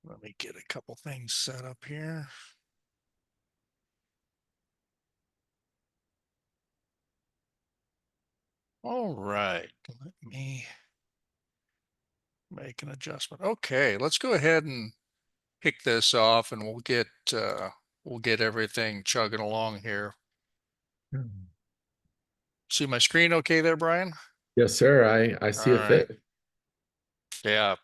Let me get a couple things set up here. All right, let me make an adjustment. Okay, let's go ahead and kick this off and we'll get everything chugging along here. Hmm. See my screen okay there, Brian? Yes, sir. I All see a right. fit. Yeah,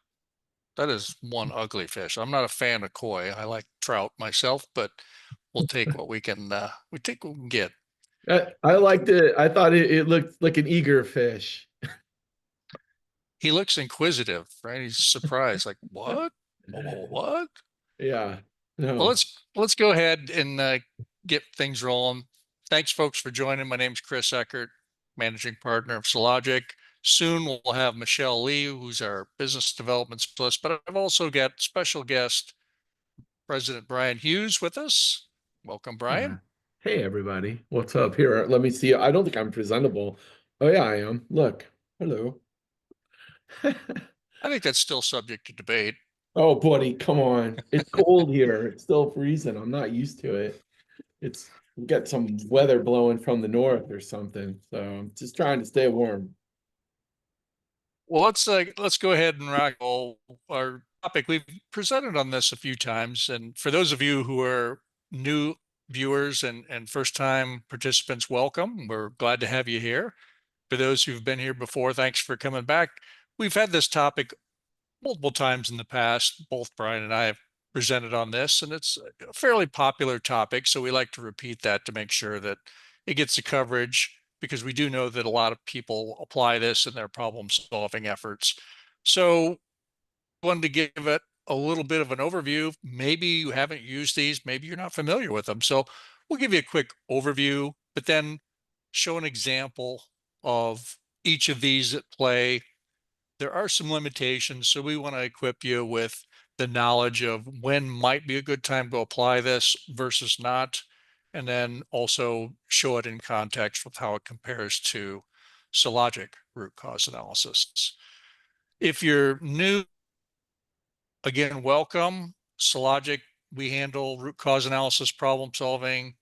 that is one ugly fish. I'm not a fan of koi. I like trout myself, but we'll take what we take what we can get. I liked it. I thought it looked like an eager fish. He looks inquisitive, right? He's surprised, like, what? What? Yeah. Well, No. let's go ahead and get things rolling. Thanks, folks, for joining. My name's Chris Eckert, managing partner of Sologic. Soon we'll have Michelle Lee, who's our business development specialist, but I've also got special guest President Brian Hughes with us. Welcome, Yeah. Brian. Hey, everybody. What's up? Here, let me see. I don't think I'm presentable. Oh, yeah, I am. Look. Hello. I think that's still subject to debate. Oh, buddy, come on. It's cold here. It's still freezing. I'm not used to it. We got some weather blowing from the north or something. So I'm just trying to stay warm. Well, let's go ahead and rock all our topic. We've presented on this a few times, and for those of you who are new viewers and first time participants, welcome. We're glad to have you here. For those who've been here before, thanks for coming back. We've had this topic multiple times in the past. Both Brian and I have presented on this, and it's a fairly popular topic. So we like to repeat that to make sure that it gets the coverage because we do know that a lot of people apply this in their problem solving efforts. So I wanted to give it a little bit of an overview. Maybe you haven't used these, maybe you're not familiar with them. So we'll give you a quick overview, but then show an example of each of these at play. There are some limitations, so we want to equip you with the knowledge of when might be a good time to apply this versus not, and then also show it in context with how it compares to Sologic root cause analysis. If you're new, again, welcome. Sologic, we handle root cause analysis, problem solving,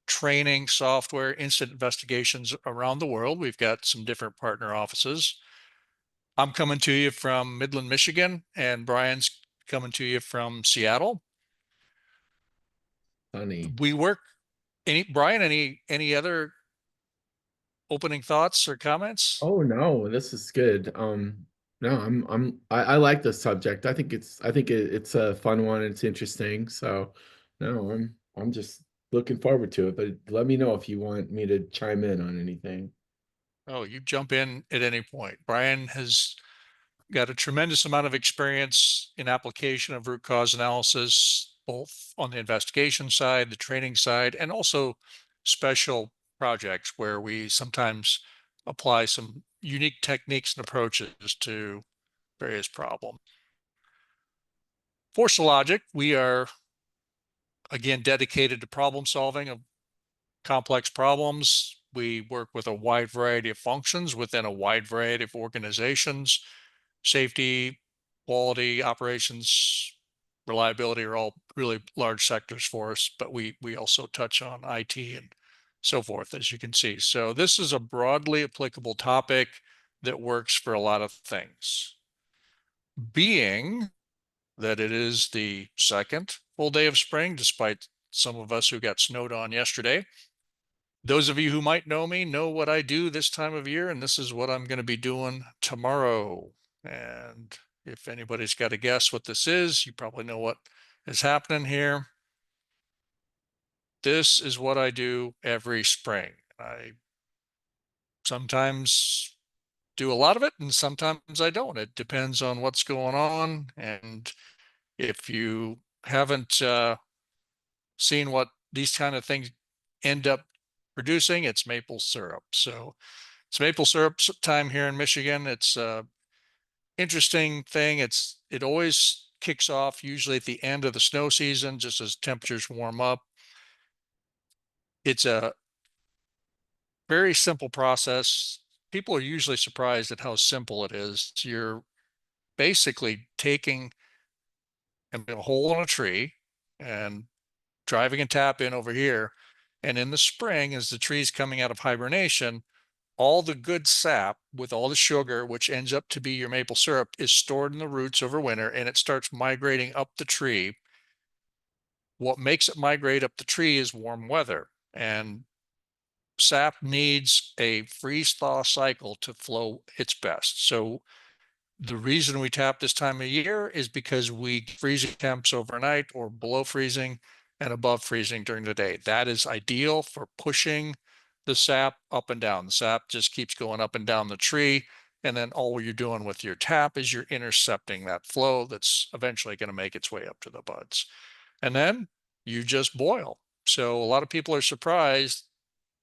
training, software, incident investigations around the world. We've got some different partner offices. I'm coming to you from Midland, Michigan, and Brian's coming to you from Seattle. Sunny. We work Brian, any other opening thoughts or comments? Oh no, this is good. No, I like the subject. I think it's a fun one. It's interesting. So no, I'm just looking forward to it. But let me know if you want me to chime in on anything. Oh, you jump in at any point. Brian has got a tremendous amount of experience in application of root cause analysis, both on the investigation side, the training side, and also special projects where we sometimes apply some unique techniques and approaches to various problems. For Sologic, we are again dedicated to problem solving of complex problems. We work with a wide variety of functions within a wide variety of organizations. Safety, quality, operations, reliability are all really large sectors for us, but we also touch on IT and so forth, as you can see. So this is a broadly applicable topic that works for a lot of things. Being that it is the second full day of spring, despite some of us who got snowed on yesterday. Those of you who might know me know what I do this time of year, and this is what I'm going to be doing tomorrow. And if anybody's got a guess what this is, you probably know what is happening here. This is what I do every spring. I sometimes do a lot of it and sometimes I don't. It depends on what's going on. And if you haven't seen what these kind of things end up producing, it's maple syrup. So it's maple syrup time here in Michigan. It's a interesting thing. It always kicks off usually at the end of the snow season, just as temperatures warm up. It's a very simple process. People are usually surprised at how simple it is. You're basically taking and a hole in a tree and driving a tap in over here. And in the spring, as the tree's coming out of hibernation, all the good sap with all the sugar, which ends up to be your maple syrup, is stored in the roots over winter and it starts migrating up the tree. What makes it migrate up the tree is warm weather. And sap needs a freeze thaw cycle to flow its best. So the reason we tap this time of year is because we get freezing temps overnight or below freezing and above freezing during the day. That is ideal for pushing the sap up and down. The sap just keeps going up and down the tree. And then all you're doing with your tap is you're intercepting that flow that's eventually going to make its way up to the buds. And then you just boil. So a lot of people are surprised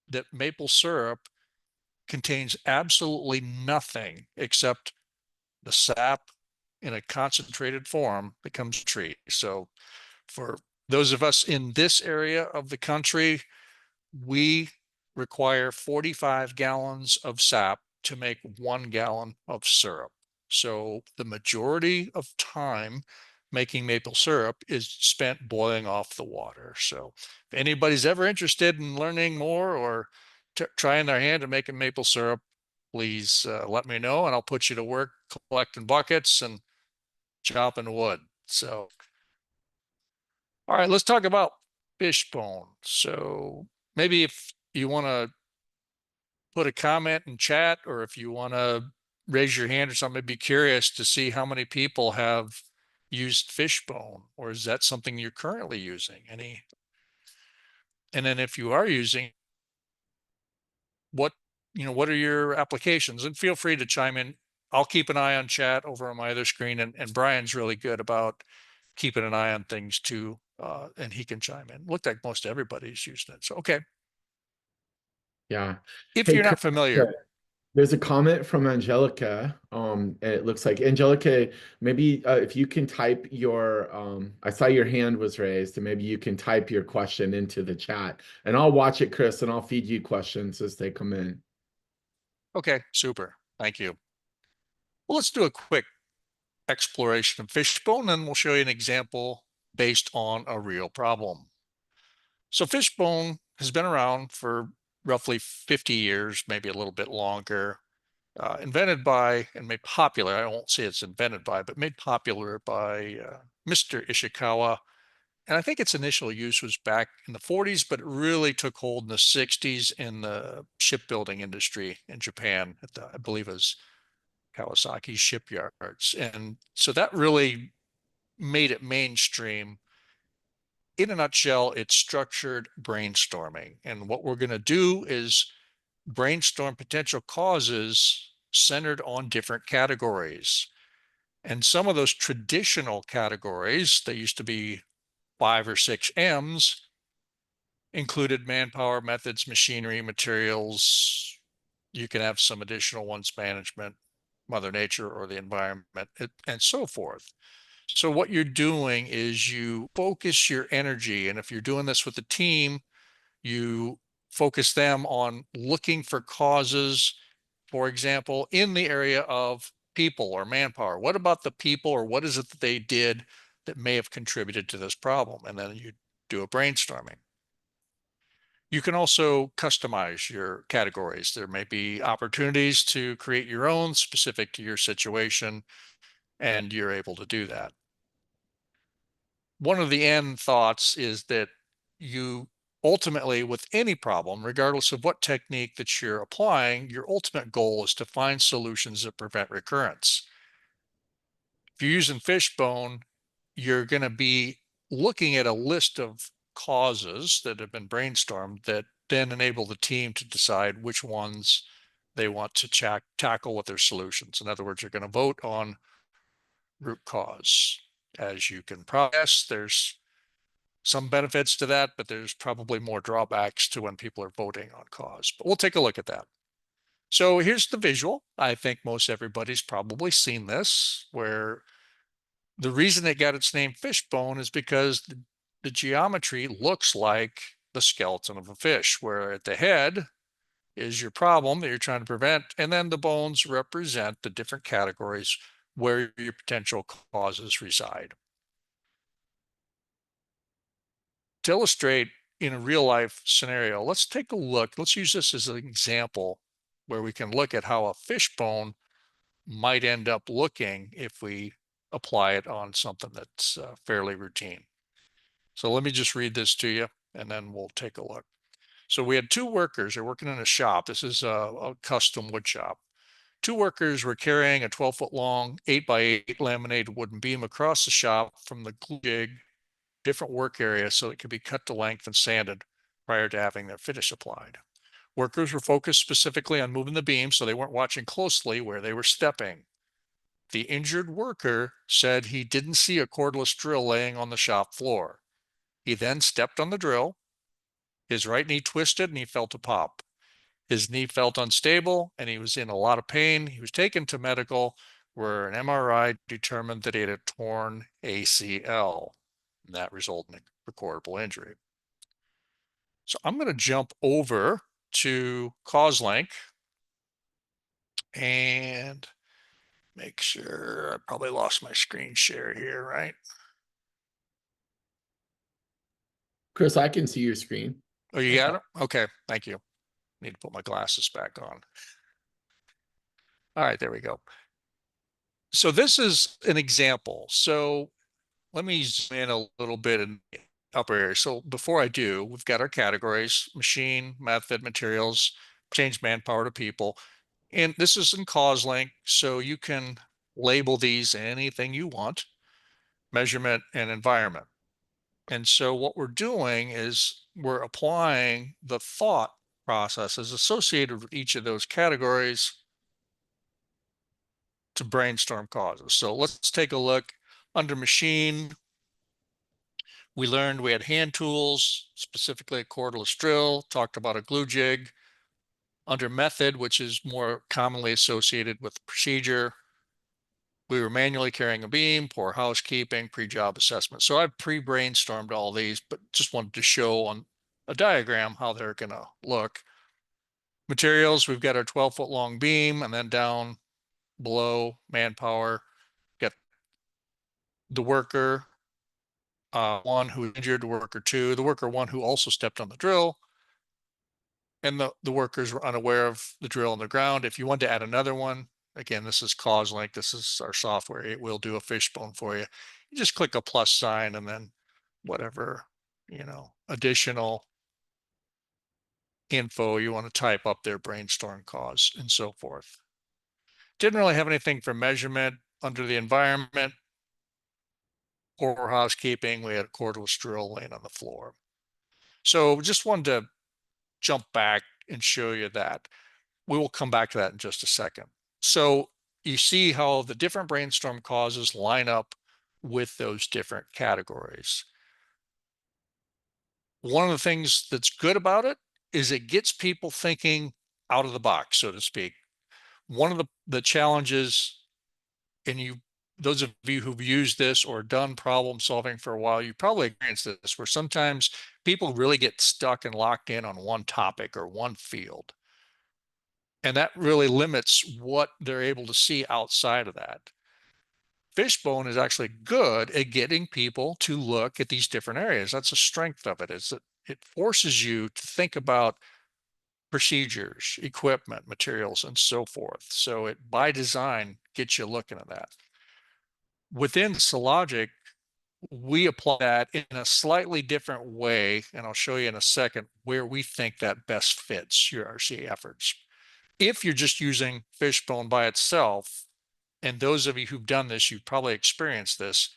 that maple syrup contains absolutely nothing except the sap in a concentrated form becomes tree. So for those of us in this area of the country, we require 45 gallons of sap to make 1 gallon of syrup. So the majority of time making maple syrup is spent boiling off the water. So if anybody's ever interested in learning more or trying their hand at making maple syrup, please let me know and I'll put you to work collecting buckets and chopping wood. So, all right, let's talk about Fishbone. So maybe if you want to put a comment in chat or if you want to raise your hand or something, I'd be curious to see how many people have used Fishbone, or is that something you're currently using? Any, and then if you are using, what, what are your applications? And feel free to chime in. I'll keep an eye on chat over on my other screen, and Brian's really good about keeping an eye on things too, and he can chime in. Looked like most everybody's using it. So, okay. Yeah. If Hey, you're Chris, not familiar, there's a comment from Angelica. And it looks like Angelica, maybe if you can type your, I saw your hand was raised, and maybe you can type your question into the chat, and I'll watch it, Chris, and I'll feed you questions as they come in. okay, super. Thank you. Well, let's do a quick exploration of Fishbone, and we'll show you an example based on a real problem. So Fishbone has been around for roughly 50 years, maybe a little bit longer. Invented by and made popular, I won't say it's invented by, but made popular by Mr. Ishikawa. And I think its initial use was back in the 40s, but it really took hold in the 60s in the shipbuilding industry in Japan, at the, I believe it was Kawasaki shipyards. And so that really made it mainstream. In a nutshell, it's structured brainstorming. And what we're going to do is brainstorm potential causes centered on different categories. And some of those traditional categories, they used to be 5 or 6 M's, included manpower, methods, machinery, materials. You can have some additional ones, management, Mother Nature, or the environment, and so forth. So what you're doing is you focus your energy. And if you're doing this with a team, you focus them on looking for causes, for example, in the area of people or manpower. What about the people, or what is it that they did that may have contributed to this problem? And then you do a brainstorming. You can also customize your categories. There may be opportunities to create your own specific to your situation, and you're able to do that. One of the end thoughts is that you ultimately, with any problem, regardless of what technique that you're applying, your ultimate goal is to find solutions that prevent recurrence. If you're using Fishbone, you're going to be looking at a list of causes that have been brainstormed that then enable the team to decide which ones they want to tackle with their solutions. In other words, you're going to vote on root cause. As you can progress, there's some benefits to that, but there's probably more drawbacks to when people are voting on cause. But we'll take a look at that. So here's the visual. I think most everybody's probably seen this, where the reason it got its name Fishbone is because the geometry looks like the skeleton of a fish, where at the head is your problem that you're trying to prevent, and then the bones represent the different categories where your potential causes reside. To illustrate in a real life scenario, let's take a look. Let's use this as an example where we can look at how a fishbone might end up looking if we apply it on something that's fairly routine. So let me just read this to you and then we'll take a look. So we had two workers, they're working in a shop. This is a custom wood shop. Two workers were carrying a 12-foot long 8x8 laminated wooden beam across the shop from the glue jig, different work areas so it could be cut to length and sanded prior to having their finish applied. Workers were focused specifically on moving the beam so they weren't watching closely where they were stepping. The injured worker said he didn't see a cordless drill laying on the shop floor. He then stepped on the drill. His right knee twisted and he felt a pop. His knee felt unstable and he was in a lot of pain. He was taken to medical where an MRI determined that he had a torn ACL. And that resulted in a recordable injury. So I'm going to jump over to CauseLink and make sure I probably lost my screen share here, right? Chris, I can see your screen. Oh, you got it? Okay, thank you. Need to put my glasses back on. All right, there we go. So this is an example. So let me zoom in a little bit in the upper area. So before I do, we've got our categories: machine, method, materials, change manpower to people. And this is in CauseLink, so you can label these anything you want: measurement and environment. And so what we're doing is we're applying the thought processes associated with each of those categories to brainstorm causes. So let's take a look under machine. We learned we had hand tools, specifically a cordless drill, talked about a glue jig. Under method, which is more commonly associated with procedure, we were manually carrying a beam, poor housekeeping, pre-job assessment. So I've pre-brainstormed all these, but just wanted to show on a diagram how they're going to look. Materials, we've got our 12-foot long beam, and then down below, manpower, get the worker, one who injured, worker two, the worker one who also stepped on the drill, and the workers were unaware of the drill on the ground. If you want to add another one, again, this is CauseLink. This is our software. It will do a fishbone for you. You just click a plus sign and then whatever, additional info you want to type up there, brainstorm cause and so forth. Didn't really have anything for measurement under the environment or housekeeping. We had a cordless drill laying on the floor. So just wanted to jump back and show you that. We will come back to that in just a second. So you see how the different brainstorm causes line up with those different categories. One of the things that's good about it is it gets people thinking out of the box, so to speak. One of the challenges, and those of you who've used this or done problem solving for a while, you probably experienced this, where sometimes people really get stuck and locked in on one topic or one field. And that really limits what they're able to see outside of that. Fishbone is actually good at getting people to look at these different areas. That's a strength of it, is that it forces you to think about procedures, equipment, materials, and so forth. So it, by design, gets you looking at that. Within Sologic, we apply that in a slightly different way, and I'll show you in a second where we think that best fits your RCA efforts. If you're just using Fishbone by itself, and those of you who've done this, you've probably experienced this,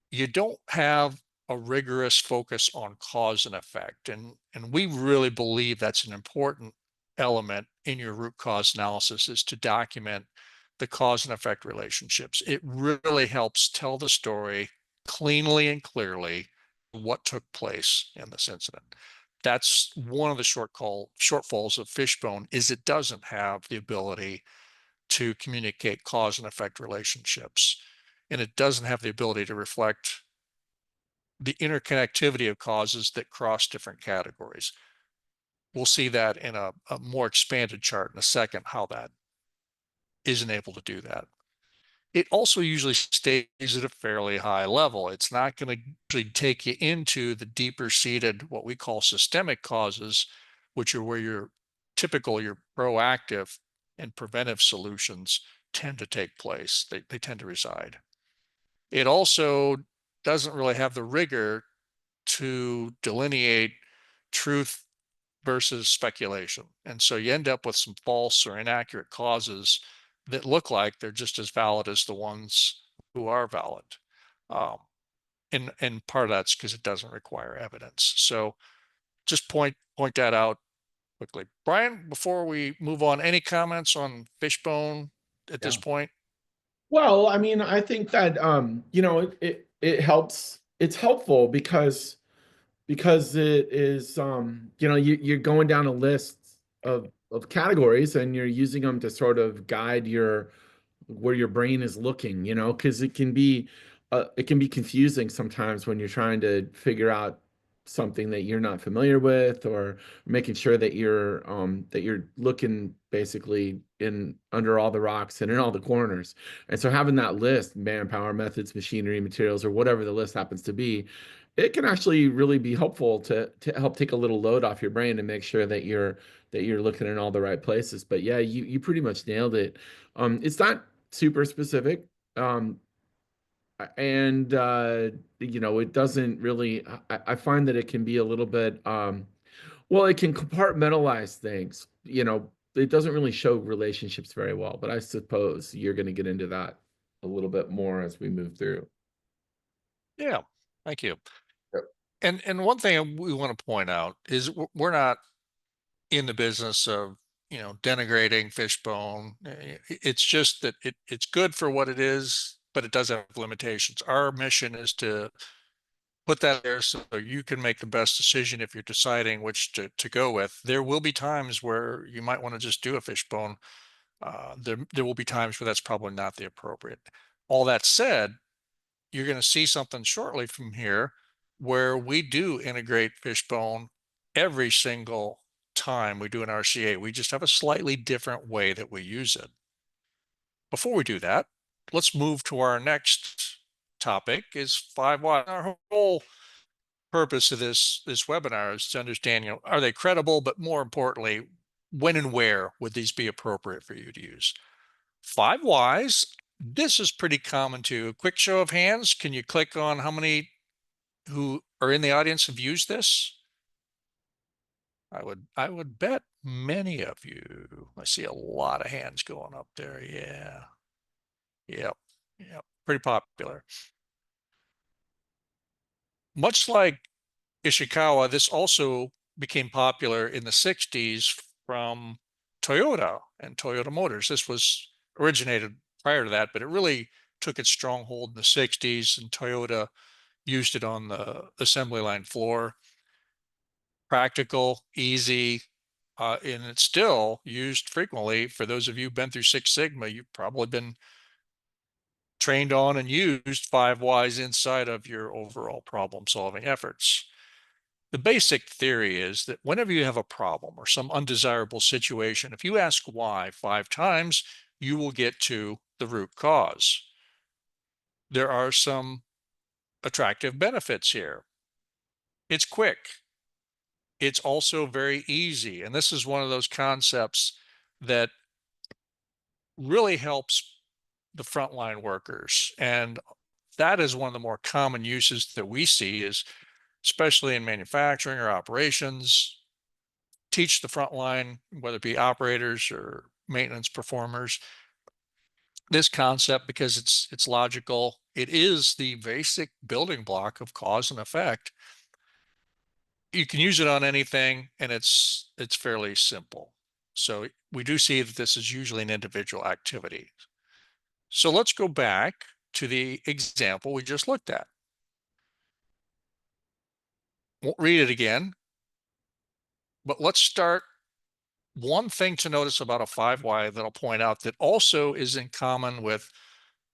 you don't have a rigorous focus on cause and effect. And we really believe that's an important element in your root cause analysis, is to document the cause and effect relationships. It really helps tell the story cleanly and clearly what took place in this incident. That's one of the shortfalls of Fishbone, is it doesn't have the ability to communicate cause and effect relationships. And it doesn't have the ability to reflect the interconnectivity of causes that cross different categories. We'll see that in a more expanded chart in a second, how that isn't able to do that. it also usually stays at a fairly high level. It's not going to usually take you into the deeper seated, what we call systemic causes, which are where your proactive and preventive solutions tend to take place. They tend to reside. It also doesn't really have the rigor to delineate truth versus speculation. And so you end up with some false or inaccurate causes that look like they're just as valid as the ones who are valid. Um, and part of that's because it doesn't require evidence. So just point that out quickly. Brian, before we move on, any comments on Fishbone at this Yeah. point? Well, I mean, I think that it helps. It's helpful because it is you're going down a list of categories and you're using them to sort of guide your where your brain is looking, because it can be confusing sometimes when you're trying to figure out something that you're not familiar with, or making sure that you're looking basically in under all the rocks and in all the corners. And so having that list, manpower, methods, machinery, materials, or whatever the list happens to be, it can actually really be helpful to help take a little load off your brain and make sure that you're looking in all the right places. But yeah, you pretty much nailed it. It's not super specific. Um, and it doesn't really, I find that it can be a little bit, well, it can compartmentalize things. It doesn't really show relationships very well, but I suppose you're going to get into that a little bit more as we move through. Yeah, thank you. Yep. And one thing we want to point out is we're not in the business of denigrating Fishbone. It's just that it's good for what it is, but it does have limitations. Our mission is to put that there so you can make the best decision if you're deciding which to go with. There will be times where you might want to just do a Fishbone. There will be times where that's probably not the appropriate. All that said, you're going to see something shortly from here where we do integrate Fishbone every single time we do an RCA. We just have a slightly different way that we use it. Before we do that, let's move to our next topic is 5 whys. Our whole purpose of this webinar is to understand, are they credible, but more importantly, when and where would these be appropriate for you to use? 5 whys. This is pretty common too. A quick show of hands. Can you click on how many who are in the audience have used this? I would bet many of you. I see a lot of hands going up there. Yeah. Yep. Yep. Pretty popular. Much like Ishikawa, this also became popular in the 60s from Toyota and Toyota Motors. This was originated prior to that, but it really took its stronghold in the 60s, and Toyota used it on the assembly line floor. Practical, easy, and it's still used frequently. For those of you who've been through Six Sigma, you've probably been trained on and used 5 whys inside of your overall problem solving efforts. The basic theory is that whenever you have a problem or some undesirable situation, if you ask why 5 times, you will get to the root cause. There are some attractive benefits here. It's quick. It's also very easy. And this is one of those concepts that really helps the frontline workers. And that is one of the more common uses that we see is, especially in manufacturing or operations, teach the frontline, whether it be operators or maintenance performers, this concept because it's logical. It is the basic building block of cause and effect. You can use it on anything, and it's fairly simple. So we do see that this is usually an individual activity. So let's go back to the example we just looked at. Won't read it again, but let's start. One thing to notice about a 5 why that I'll point out that also is in common with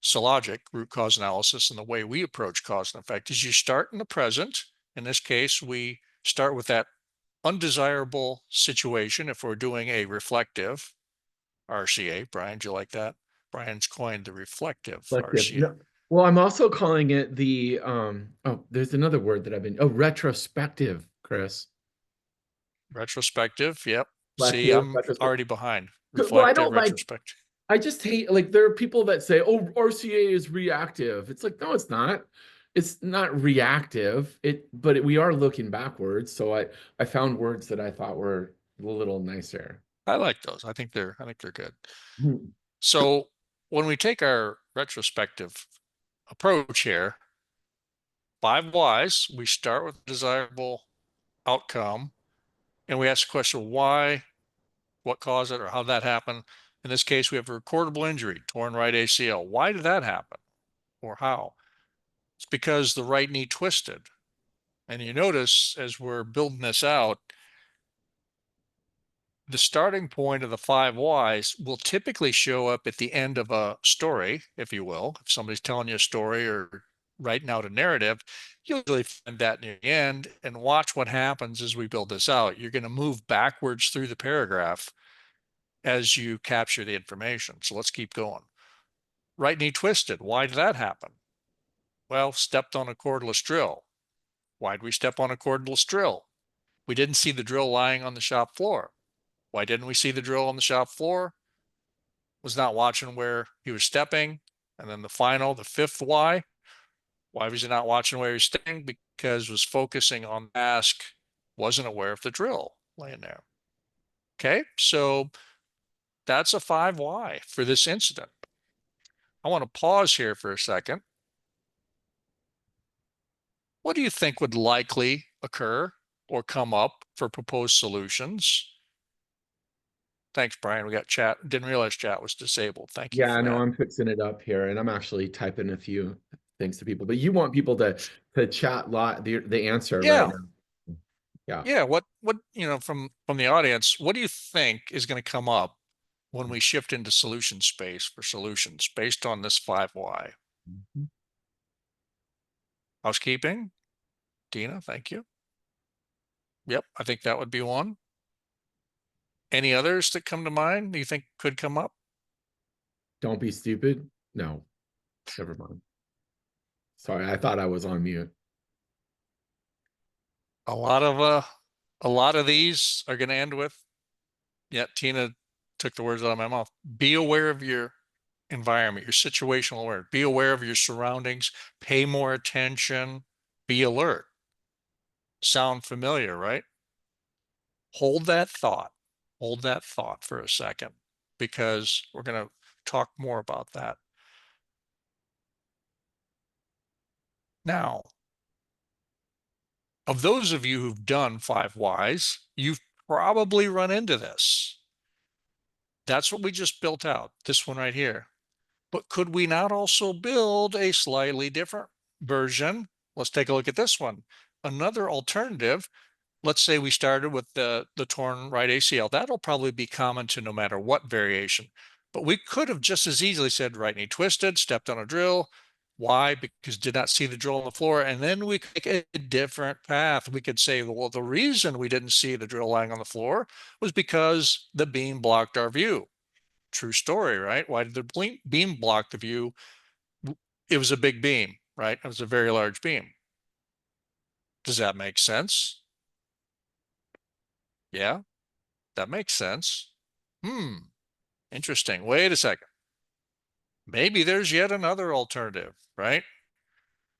Sologic root cause analysis and the way we approach cause and effect is you start in the present. In this case, we start with that undesirable situation if we're doing a reflective RCA. Brian, do you like that? Brian's coined the reflective Reflective. RCA. No, well, I'm also calling it the oh, there's another word that I've been retrospective, Chris. Retrospective. Yep. See, Reflective, I'm retrospective. already behind. Well, I Reflective, don't like retrospective. I just hate like there are people that say, "Oh, RCA is reactive." It's like, no, it's not. It's not reactive. We are looking backwards. So I found words that I thought were a little nicer. I like those. I think they're good. Hmm. So when we take our retrospective approach here, 5 whys, we start with desirable outcome and we ask the question why, what caused it, or how that happened. In this case, we have a recordable injury, torn right ACL. Why did that happen? Or how? It's because the right knee twisted. And you notice as we're building this out, the starting point of the 5 whys will typically show up at the end of a story, if you will. If somebody's telling you a story or writing out a narrative, you'll usually find that near the end and watch what happens as we build this out. You're going to move backwards through the paragraph as you capture the information. So let's keep going. Right knee twisted. Why did that happen? Well, stepped on a cordless drill. Why did we step on a cordless drill? We didn't see the drill lying on the shop floor. Why didn't we see the drill on the shop floor? Was not watching where he was stepping. And then the fifth why was he not watching where he was stepping? Because was focusing on the task, wasn't aware of the drill laying there. Okay, so that's a 5 why for this incident. I want to pause here for a second. What do you think would likely occur or come up for proposed solutions? Thanks, Brian. We got chat. Didn't realize chat was disabled. Thank you Yeah, for I know that. I'm fixing it up here, and I'm actually typing a few things to people. But you want people to chat lot the answer right Yeah. now. Yeah. Yeah. What, from the audience, what do you think is going to come up when we shift into solution space for solutions based on this 5 why? Mhm. Housekeeping. Dina, thank you. Yep. I think that would be one. Any others that come to mind that you think could come up? Don't be stupid. No, never mind. Sorry, I thought I was on mute. A lot of a lot of these are going to end with, yeah, Tina took the words out of my mouth. Be aware of your environment, your situational aware. Be aware of your surroundings. Pay more attention. Be alert. Sound familiar, right? Hold that thought. Hold that thought for a second because we're going to talk more about that. Now, of those of you who've done 5 whys, you've probably run into this. That's what we just built out, this one right here. But could we not also build a slightly different version? Let's take a look at this one. Another alternative, let's say we started with the torn right ACL. That'll probably be common to no matter what variation. But we could have just as easily said right knee twisted, stepped on a drill. Why? Because did not see the drill on the floor. And then we could take a different path. We could say, well, the reason we didn't see the drill lying on the floor was because the beam blocked our view. True story, right? Why did the beam block the view? It was a big beam, right? It was a very large beam. Does that make sense? Yeah, that makes sense. Hmm, interesting. Wait a second. Maybe there's yet another alternative, right?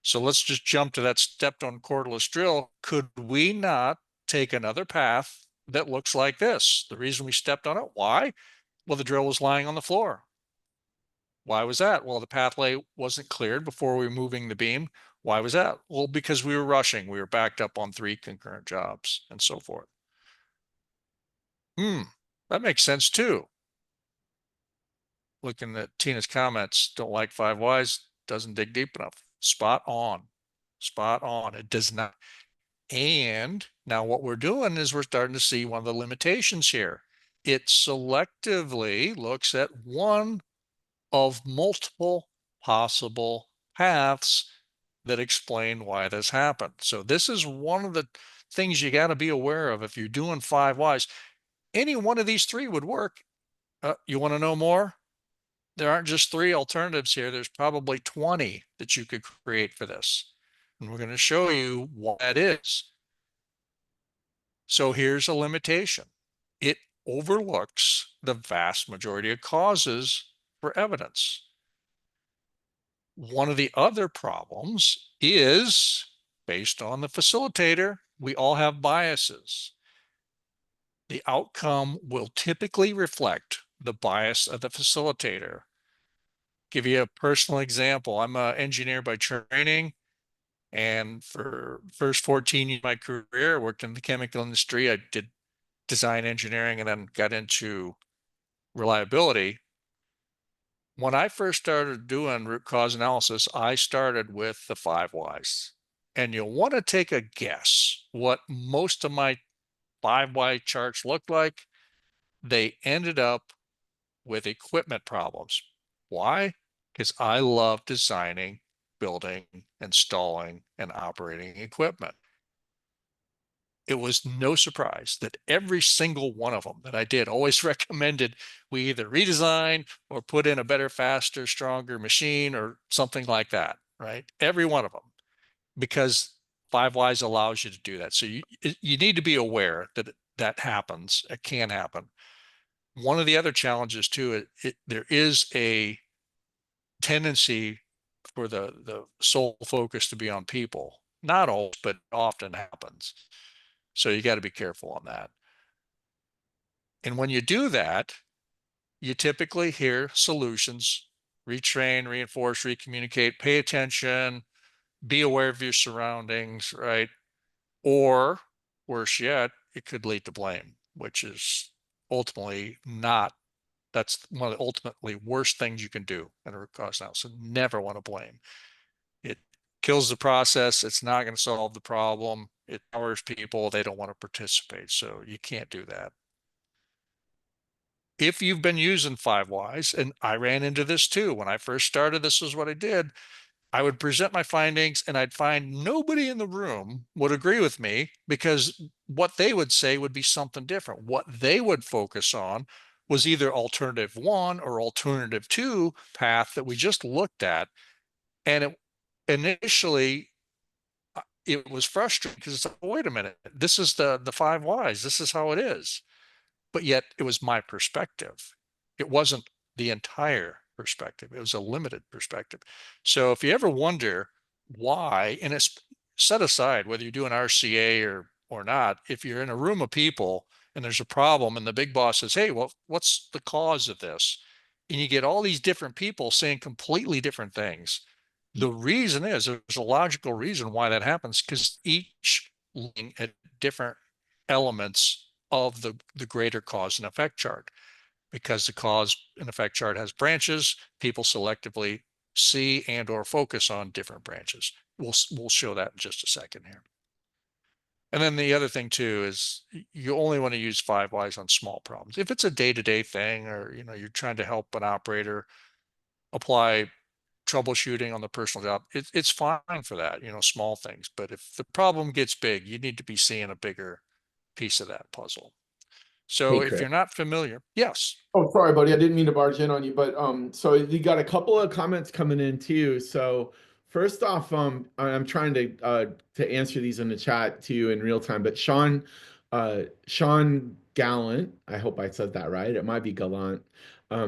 So let's just jump to that stepped on cordless drill. Could we not take another path that looks like this? The reason we stepped on it, why? Well, the drill was lying on the floor. Why was that? Well, the pathway wasn't cleared before we were moving the beam. Why was that? Well, because we were rushing. We were backed up on 3 concurrent jobs and so forth. That makes sense too. Looking at Tina's comments, don't like 5 whys, doesn't dig deep enough. Spot on. Spot on. It does not. And now what we're doing is we're starting to see one of the limitations here. It selectively looks at one of multiple possible paths that explain why this happened. So this is one of the things you got to be aware of if you're doing 5 whys. Any one of these three would work. You want to know more? There aren't just three alternatives here. There's probably 20 that you could create for this. And we're going to show you what that is. So here's a limitation. It overlooks the vast majority of causes for evidence. One of the other problems is, based on the facilitator, we all have biases. The outcome will typically reflect the bias of the facilitator. Give you a personal example. I'm an engineer by training, and for first 14 years of my career, I worked in the chemical industry. I did design engineering and then got into reliability. When I first started doing root cause analysis, I started with the 5 whys. And you'll want to take a guess what most of my 5 why charts looked like. They ended up with equipment problems. Why? Because I love designing, building, installing, and operating equipment. It was no surprise that every single one of them that I did always recommended we either redesign or put in a better, faster, stronger machine or something like that, right? Every one of them, because 5 whys allows you to do that. So you need to be aware that that happens. It can happen. One of the other challenges too, there is a tendency for the sole focus to be on people. Not always, but often happens. So you got to be careful on that. And when you do that, you typically hear solutions: retrain, reinforce, recommunicate, pay attention, be aware of your surroundings, right? Or worse yet, it could lead to blame, which is ultimately not, that's one of the ultimately worst things you can do in a root cause analysis. Never want to blame. It kills the process. It's not going to solve the problem. It powers people. They don't want to participate. So you can't do that. If you've been using 5 whys, and I ran into this too, when I first started, this is what I did. I would present my findings and I'd find nobody in the room would agree with me, because what they would say would be something different. What they would focus on was either alternative one or alternative two path that we just looked at. And it initially, it was frustrating because it's like, wait a minute, this is the 5 whys. This is how it is. But yet it was my perspective. It wasn't the entire perspective. It was a limited perspective. So if you ever wonder why, and it's set aside whether you do an RCA or not, if you're in a room of people and there's a problem and the big boss says, hey, well, what's the cause of this? And you get all these different people saying completely different things. The reason is there's a logical reason why that happens, because each looking at different elements of the greater cause and effect chart. Because the cause and effect chart has branches, people selectively see and or focus on different branches. We'll show that in just a second here. And then the other thing too is you only want to use 5 whys on small problems. If it's a day-to-day thing, or you're trying to help an operator apply troubleshooting on the personal job, it's fine for that, small things. But if the problem gets big, you need to be seeing a bigger piece of that puzzle. So Hey, if Chris. you're not familiar, yes. Oh, sorry, buddy. I didn't mean to barge in on you, but so you got a couple of comments coming in too. So first off, I'm trying to answer these in the chat to you in real time. But Sean Gallant, I hope I said that right. It might be Gallant.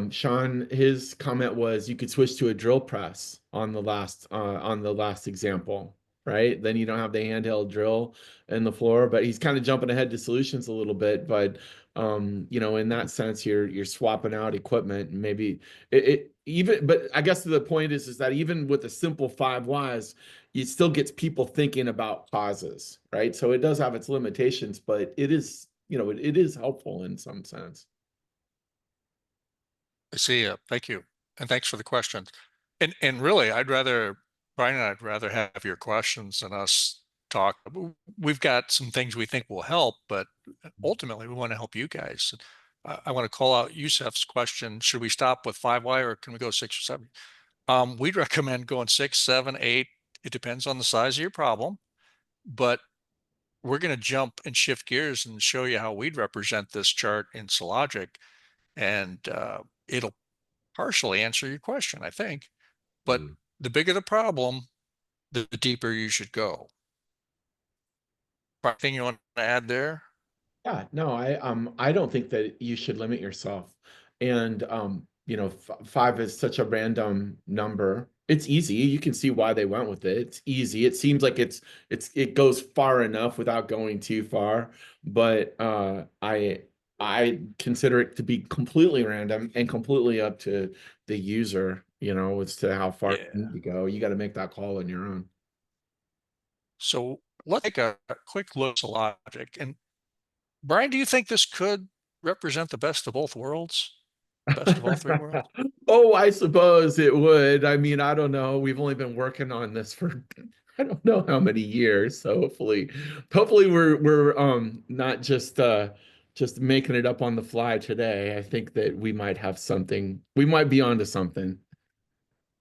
Sean, his comment was you could switch to a drill press on the last example, right? Then you don't have the handheld drill in the floor. But he's kind of jumping ahead to solutions a little bit, but in that sense, you're swapping out equipment, and maybe it even, but I guess the point is that even with the simple 5 whys, it still gets people thinking about causes, right? So it does have its limitations, but it is, it is helpful in some sense. I see. Thank you. And thanks for the questions. And really, Brian and I'd rather have your questions than us talk. We've got some things we think will help, but ultimately we want to help you guys. I want to call out Yusef's question. Should we stop with 5 why or can we go 6 or 7? We'd recommend going 6, 7, 8. It depends on the size of your problem, but we're going to jump and shift gears and show you how we'd represent this chart in Sologic. And it'll partially answer your question, I think. But Mm. the bigger the problem, the deeper you should go. Anything you want to add there? Yeah, no, I don't think that you should limit yourself. And you know, f five is such a random number. It's easy. You can see why they went with it. It's easy. It seems like it goes far enough without going too far. But I consider it to be completely random and completely up to the user, you know, as to how far you Yeah. need to go. You got to make that call on your own. So let's take a quick look at Sologic. And Brian, do you think this could represent the best of both worlds? Best of all three worlds? Oh, I suppose it would. I mean, I don't know. We've only been working on this for I don't know how many years. So hopefully we're not just making it up on the fly today. I think that we might have something. We might be onto something.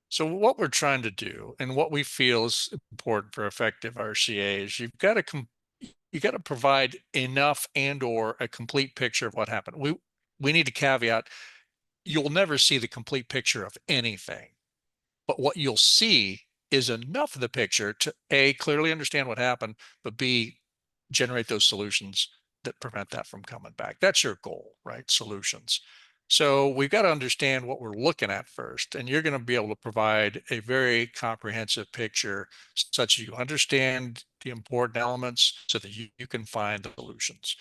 So what we're trying to do and what we feel is important for effective RCA is you got to provide enough and or a complete picture of what happened. We need to caveat, you'll never see the complete picture of anything. But what you'll see is enough of the picture to A, clearly understand what happened, but B, generate those solutions that prevent that from coming back. That's your goal, right? Solutions. So we've got to understand what we're looking at first, and you're going to be able to provide a very comprehensive picture such that you understand the important elements so that you can find the solutions.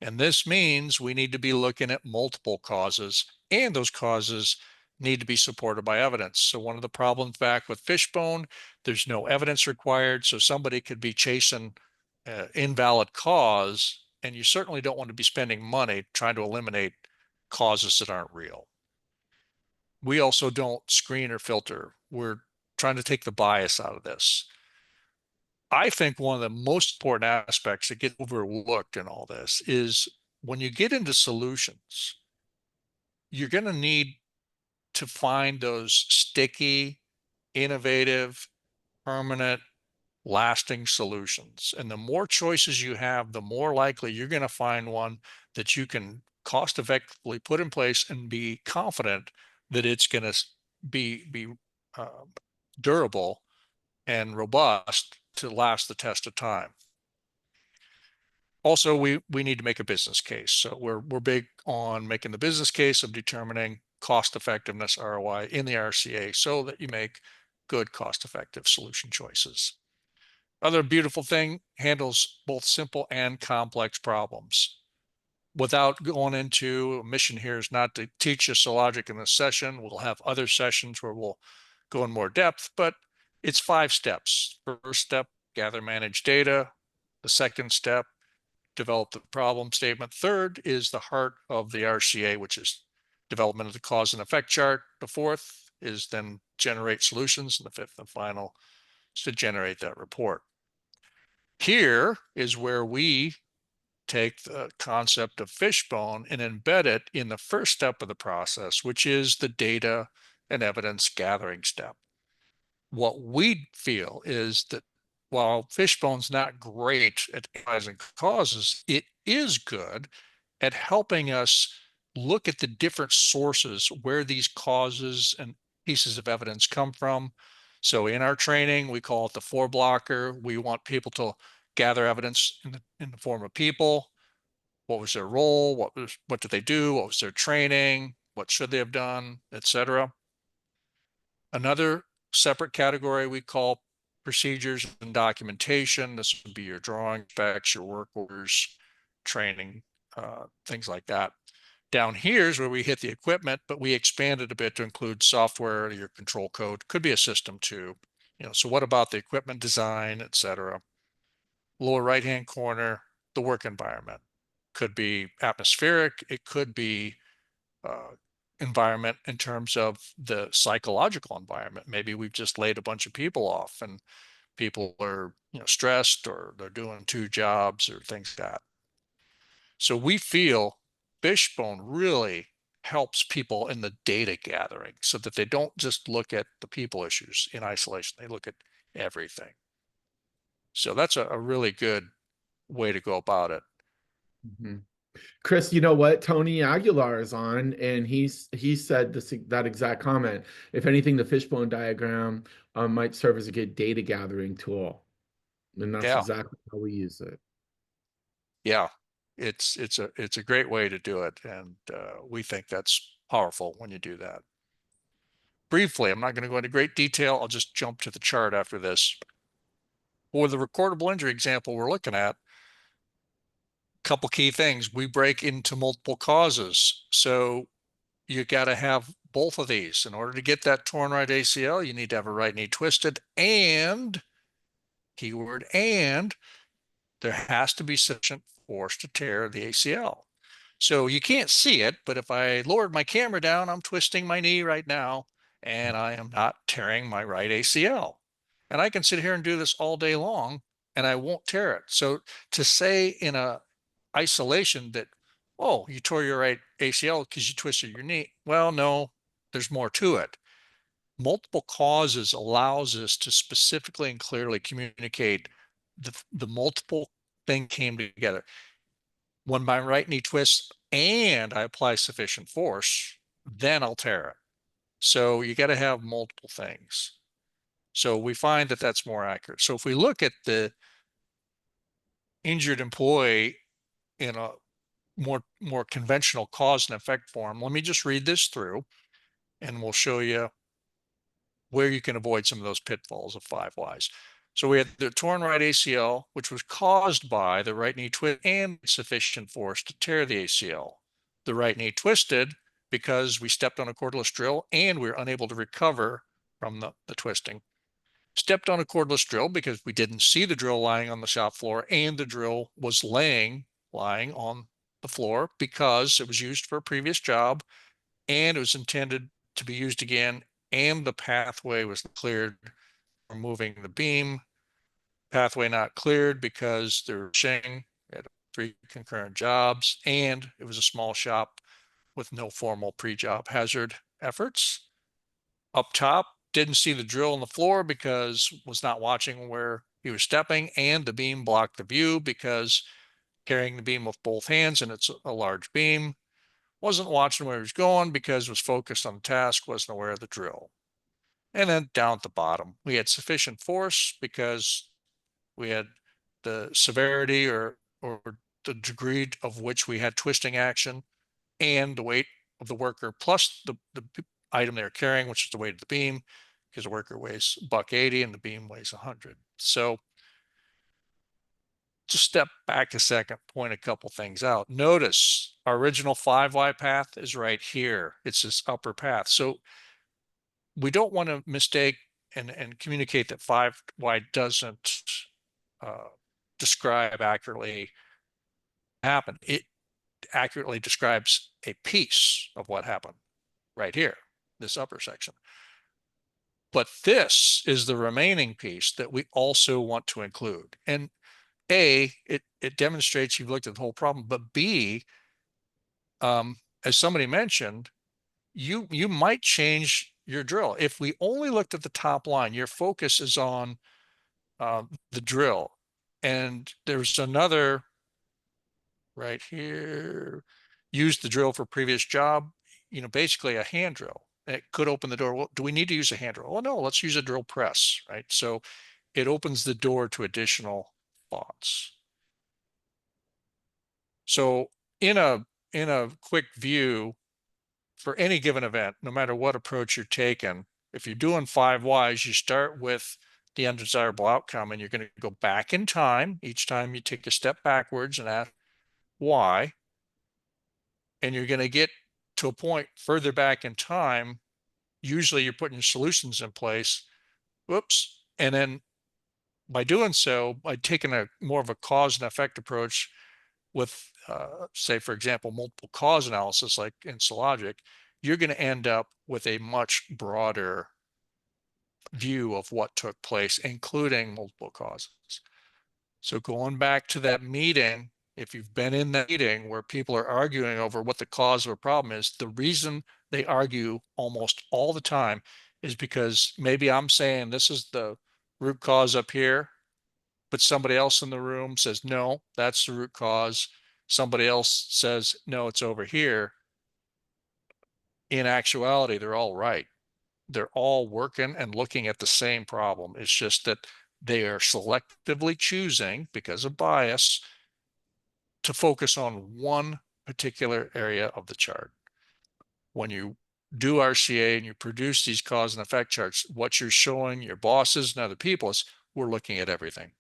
And this means we need to be looking at multiple causes, and those causes need to be supported by evidence. So one of the problems back with Fishbone, there's no evidence required. So somebody could be chasing invalid cause, and you certainly don't want to be spending money trying to eliminate causes that aren't real. We also don't screen or filter. We're trying to take the bias out of this. I think one of the most important aspects that get overlooked in all this is when you get into solutions, you're going to need to find those sticky, innovative, permanent, lasting solutions. And the more choices you have, the more likely you're going to find one that you can cost effectively put in place and be confident that it's going to be uh, durable and robust to last the test of time. Also, we need to make a business case. So we're big on making the business case of determining cost effectiveness ROI in the RCA so that you make good cost effective solution choices. Other beautiful thing, handles both simple and complex problems. Without going into, mission here is not to teach us Sologic in this session. We'll have other sessions where we'll go in more depth, but it's 5 steps. First step, gather, manage data. The second step, develop the problem statement. Third is the heart of the RCA, which is development of the cause and effect chart. The fourth is then generate solutions. And the fifth and final is to generate that report. Here is where we take the concept of Fishbone and embed it in the first step of the process, which is the data and evidence gathering step. What we feel is that while Fishbone's not great at analyzing causes, it is good at helping us look at the different sources where these causes and pieces of evidence come from. So in our training, we call it the 4 blocker. We want people to gather evidence in the form of people. What was their role? What did they do? What was their training? What should they have done, etc. Another separate category we call procedures and documentation. This would be your drawing specs, your work orders, training, things like that. Down here is where we hit the equipment, but we expanded a bit to include software, your control code, could be a system too. So what about the equipment design, etc. Lower right-hand corner, the work environment. Could be atmospheric, it could be uh, environment in terms of the psychological environment. Maybe we've just laid a bunch of people off and people are stressed or they're doing 2 jobs or things like that. So we feel Fishbone really helps people in the data gathering so that they don't just look at the people issues in isolation. They look at everything. So that's a really good way to go about it. Mhm. Chris, you know what? Tony Aguilar is on, and he said that exact comment. If anything, the fishbone diagram might serve as a good data gathering tool, and that's Yeah, exactly how we use it. yeah. It's a great way to do it, and we think that's powerful when you do that. Briefly, I'm not going to go into great detail. I'll just jump to the chart after this. For the recordable injury example we're looking at, a couple key things. We break into multiple causes. So you got to have both of these. In order to get that torn right ACL, you need to have a right knee twisted and, keyword, and there has to be sufficient force to tear the ACL. So you can't see it, but if I lowered my camera down, I'm twisting my knee right now, and I am not tearing my right ACL. And I can sit here and do this all day long, and I won't tear it. So to say in a isolation that, oh, you tore your right ACL because you twisted your knee, well, no, there's more to it. Multiple causes allows us to specifically and clearly communicate the multiple thing came together. When my right knee twists and I apply sufficient force, then I'll tear it. So you got to have multiple things. So we find that that's more accurate. So if we look at the injured employee in a more conventional cause and effect form, let me just read this through and we'll show you where you can avoid some of those pitfalls of 5 whys. So we had the torn right ACL, which was caused by the right knee twist and sufficient force to tear the ACL. The right knee twisted because we stepped on a cordless drill and we were unable to recover from the twisting. Stepped on a cordless drill because we didn't see the drill lying on the shop floor and the drill was lying on the floor because it was used for a previous job and it was intended to be used again, and the pathway was cleared for moving the beam. Pathway not cleared because they're rushing at 3 concurrent jobs, and it was a small shop with no formal pre-job hazard efforts. Up top, didn't see the drill on the floor because was not watching where he was stepping, and the beam blocked the view because carrying the beam with both hands and it's a large beam. Wasn't watching where he was going because was focused on the task, wasn't aware of the drill. And then down at the bottom, we had sufficient force because we had the severity or the degree of which we had twisting action and the weight of the worker plus the item they're carrying, which is the weight of the beam, because the worker weighs $180 and the beam weighs 100. So just step back a second, point a couple things out. Notice our original 5 why path is right here. It's this upper path. So we don't want to mistake and communicate that 5 why doesn't uh, describe accurately happen. It accurately describes a piece of what happened right here, this upper section. But this is the remaining piece that we also want to include. And A, it demonstrates you've looked at the whole problem, but B, as somebody mentioned, you might change your drill. If we only looked at the top line, your focus is on the drill. And there's another right here, use the drill for previous job, basically a hand drill. It could open the door. Well, do we need to use a hand drill? Well, no, let's use a drill press, right? So it opens the door to additional thoughts. So in a quick view, for any given event, no matter what approach you're taking, if you're doing 5 whys, you start with the undesirable outcome and you're going to go back in time. Each time you take a step backwards and ask why, and you're going to get to a point further back in time. Usually you're putting your solutions in place. Whoops. And then by doing so, by taking a more of a cause and effect approach with, say, for example, multiple cause analysis, like in Sologic, you're going to end up with a much broader view of what took place, including multiple causes. So going back to that meeting, if you've been in that meeting where people are arguing over what the cause of a problem is, the reason they argue almost all the time is because maybe I'm saying this is the root cause up here, but somebody else in the room says, no, that's the root cause. somebody else says, no, it's over here. In actuality, they're all right. They're all working and looking at the same problem. It's just that they are selectively choosing, because of bias, to focus on one particular area of the chart. When you do RCA and you produce these cause and effect charts, what you're showing your bosses and other people is we're looking at everything.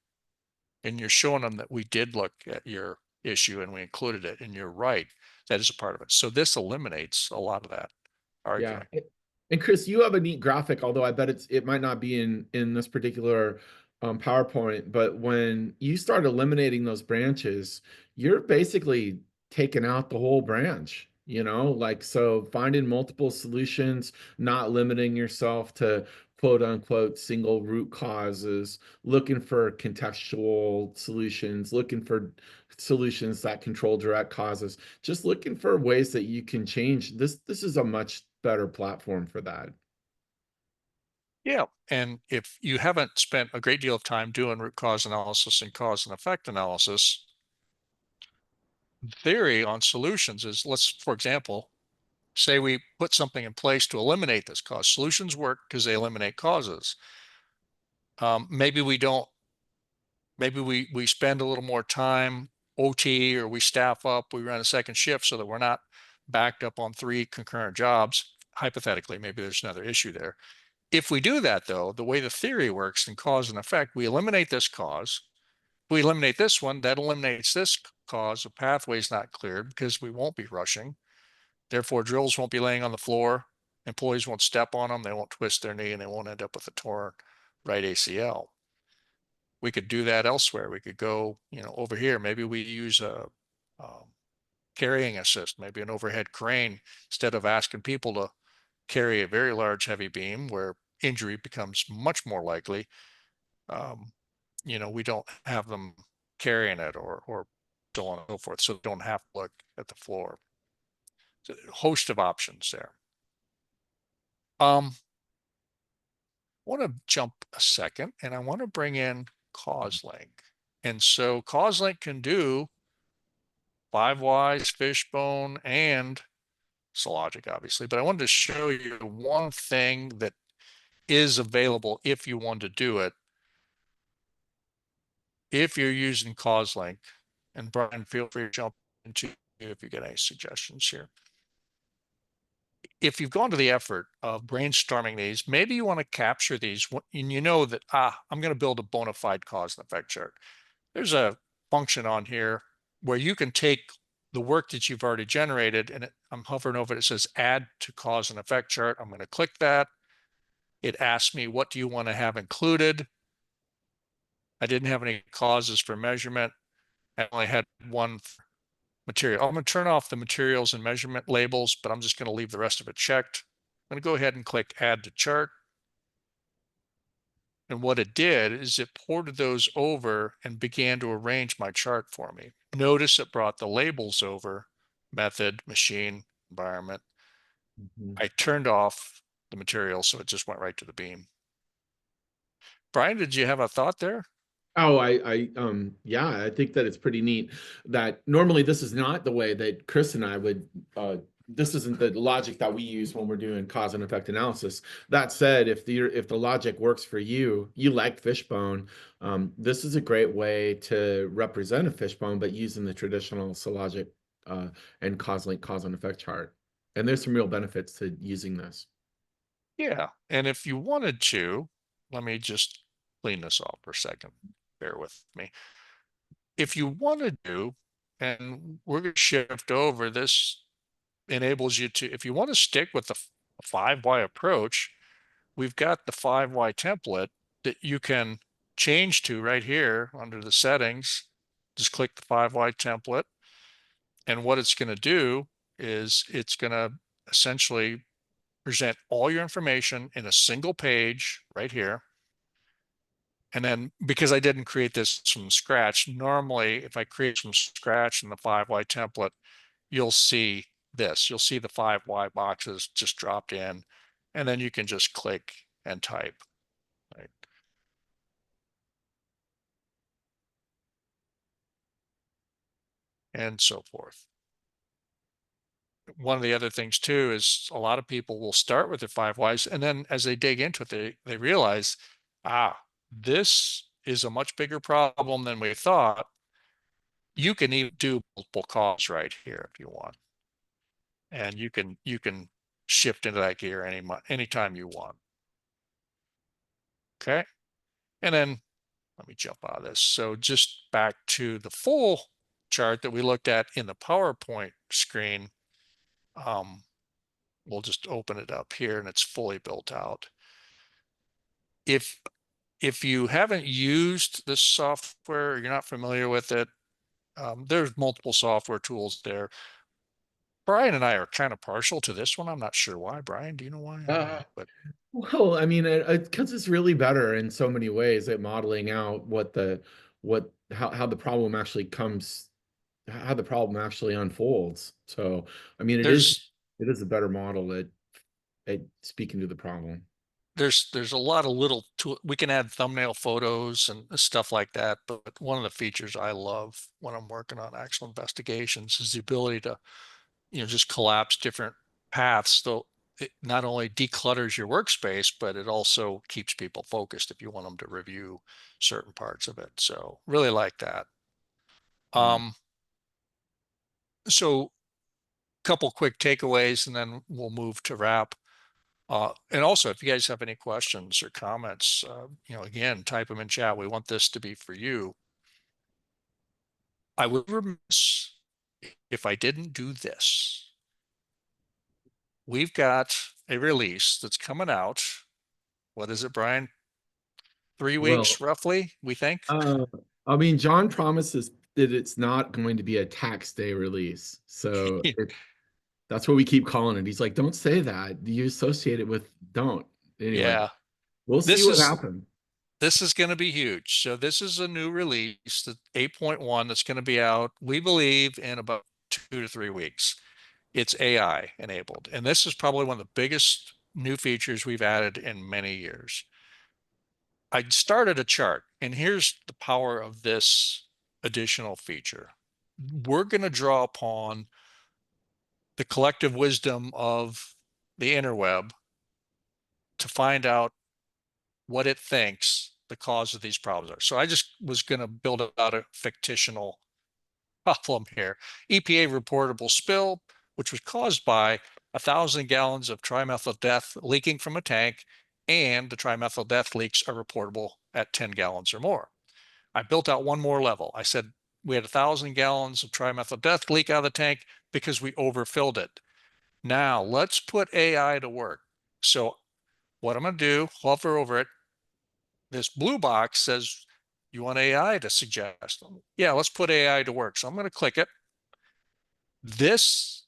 And you're showing them that we did look at your issue and we included it, and you're right. That is a part of it. So this eliminates a lot of that Yeah. arguing. And Chris, you have a neat graphic, although I bet it might not be in this particular PowerPoint, but when you start eliminating those branches, you're basically taking out the whole branch, like so finding multiple solutions, not limiting yourself to quote unquote single root causes, looking for contextual solutions, looking for solutions that control direct causes, just looking for ways that you can change this is a much better platform for that. Yeah. And if you haven't spent a great deal of time doing root cause analysis and cause and effect analysis, theory on solutions is, let's, for example, say we put something in place to eliminate this cause. Solutions work because they eliminate causes. Maybe we don't, maybe we spend a little more time OT, or we staff up, we run a second shift so that we're not backed up on 3 concurrent jobs. Hypothetically, maybe there's another issue there. If we do that, though, the way the theory works in cause and effect, we eliminate this cause. We eliminate this one, that eliminates this cause. The pathway is not cleared because we won't be rushing. Therefore, drills won't be laying on the floor. Employees won't step on them. They won't twist their knee, and they won't end up with a torn right ACL. We could do that elsewhere. We could go, over here. Maybe we use a carrying assist, maybe an overhead crane, instead of asking people to carry a very large heavy beam where injury becomes much more likely. Um, we don't have them carrying it, or so on and so forth. So they don't have to look at the floor. So a host of options there. I want to jump a second, and I want to bring in CauseLink. And so CauseLink can do 5Ys, Fishbone, and Sologic, obviously. But I wanted to show you one thing that is available if you want to do it. If you're using CauseLink, and Brian, feel free to jump into if you get any suggestions here. If you've gone to the effort of brainstorming these, maybe you want to capture these, and you know that, I'm going to build a bona fide cause and effect chart. There's a function on here where you can take the work that you've already generated, and I'm hovering over it. It says add to cause and effect chart. I'm going to click that. It asks me, what do you want to have included? I didn't have any causes for measurement. I only had one material. I'm going to turn off the materials and measurement labels, but I'm just going to leave the rest of it checked. I'm going to go ahead and click add to chart. And what it did is it ported those over and began to arrange my chart for me. Notice it brought the labels over: method, machine, environment. Mhm. I turned off the material, so it just went right to the beam. Brian, did you have a thought there? Oh, yeah, I think that it's pretty neat that normally this is not the way that Chris and I would, this isn't the logic that we use when we're doing cause and effect analysis. That said, if the logic works for you, you like Fishbone, this is a great way to represent a Fishbone, but using the traditional Sologic and CauseLink cause and effect chart. And there's some real benefits to using this. Yeah. And if you wanted to, let me just clean this off for a second. Bear with me. If you wanted to, and we're going to shift over, this enables you to, if you want to stick with the 5Y approach, we've got the 5Y template that you can change to right here under the settings. Just click the 5Y template. And what it's going to do is it's going to essentially present all your information in a single page right here. And then, because I didn't create this from scratch, normally if I create from scratch in the 5Y template, you'll see this. You'll see the 5Y boxes just dropped in, and then you can just click and type. Right? and so forth. One of the other things too is a lot of people will start with their five whys, and then as they dig into it, they realize, this is a much bigger problem than we thought. You can even do multiple calls right here if you want, and you can shift into that gear anytime you want. Okay, and then let me jump out of this. So just back to the full chart that we looked at in the PowerPoint screen. Um, we'll just open it up here and it's fully built out. If if you haven't used this software, you're not familiar with it, there's multiple software tools there. Brian and I are kind of partial to this one. I'm not sure why. Brian, do you know why? I don't Uh, know, but well, I mean, because it's really better in so many ways at modeling out what how the problem actually comes, how the problem actually unfolds. So, I mean, there's it is a better model at speaking to the problem. there's a lot of little tool. We can add thumbnail photos and stuff like that. But one of the features I love when I'm working on actual investigations is the ability to, just collapse different paths. So it not only declutters your workspace, but it also keeps people focused if you want them to review certain parts of it. So really like that. Yeah. Um, so couple quick takeaways and then we'll move to wrap. And also, if you guys have any questions or comments, again, type them in chat. We want this to be for you. I would be remiss if I didn't do this. We've got a release that's coming out. What is it, Brian? 3 weeks, Well, roughly, we think. uh, I mean, John promises that it's not going to be a tax day release, so that's what we keep calling it. He's like, "Don't say that. You associate it with don't." Anyway, Yeah, we'll see this what is happens. this is going to be huge. So this is a new release, the 8.1, that's going to be out, we believe, in about 2 to 3 weeks. It's AI enabled. And this is probably one of the biggest new features we've added in many years. I started a chart, and here's the power of this additional feature. We're going to draw upon the collective wisdom of the interweb to find out what it thinks the cause of these problems are. So I just was going to build out a fictional problem here. EPA reportable spill, which was caused by 1,000 gallons of trimethyl death leaking from a tank, and the trimethyl death leaks are reportable at 10 gallons or more. I built out one more level. I said we had 1,000 gallons of trimethyl death leak out of the tank because we overfilled it. Now let's put AI to work. So what I'm going to do, hover over it. This blue box says you want AI to suggest them. Yeah, let's put AI to work. So I'm going to click it. This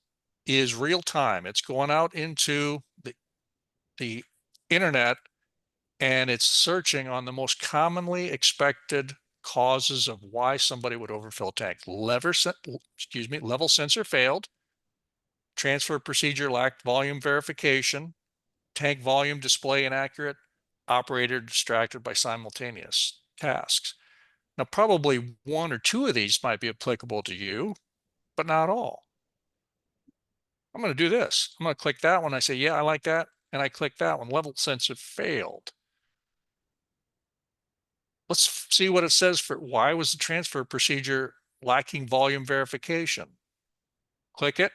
is real time. It's going out into the internet and it's searching on the most commonly expected causes of why somebody would overfill a tank. Level sensor failed, transfer procedure lacked volume verification, tank volume display inaccurate, operator distracted by simultaneous tasks. Now, probably one or two of these might be applicable to you, but not all. I'm going to do this. I'm going to click that one. I say, yeah, I like that. And I click that one. Level sensor failed. Let's see what it says for why was the transfer procedure lacking volume verification. Click it.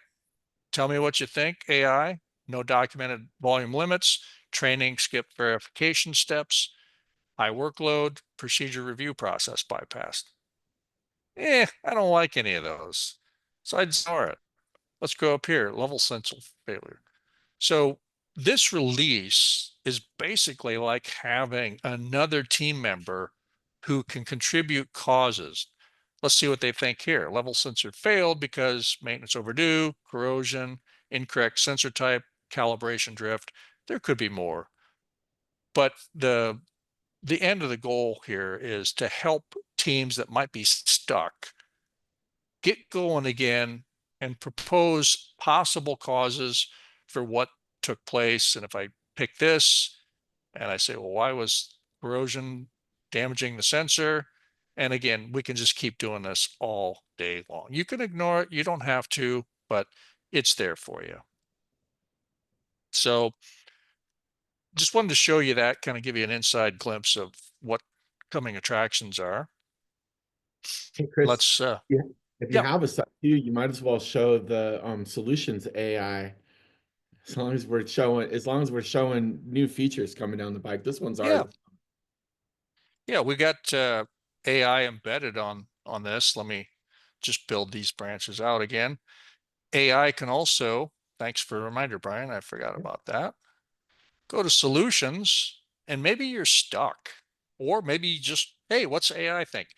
Tell me what you think, AI. No documented volume limits. Training skipped verification steps. High workload. Procedure review process bypassed. I don't like any of those. So I ignore it. Let's go up here. Level sensor failure. So this release is basically like having another team member who can contribute causes. Let's see what they think here. Level sensor failed because maintenance overdue, corrosion, incorrect sensor type, calibration drift. There could be more. But the end of the goal here is to help teams that might be stuck get going again and propose possible causes for what took place. And if I pick this and I say, well, why was corrosion damaging the sensor? And again, we can just keep doing this all day long. You can ignore it, you don't have to, but it's there for you. So just wanted to show you that, kind of give you an inside glimpse of what coming attractions are. Hey, Chris, Let's, yeah, if you yeah, have a site too, you might as well show the solutions AI. As long as we're showing new features coming down the bike. This one's yeah, already. yeah. We got AI embedded on this. Let me just build these branches out again. AI can also, thanks for the reminder, Brian. I forgot about that. Go to solutions, and maybe you're stuck, or maybe you just, hey, what's AI think?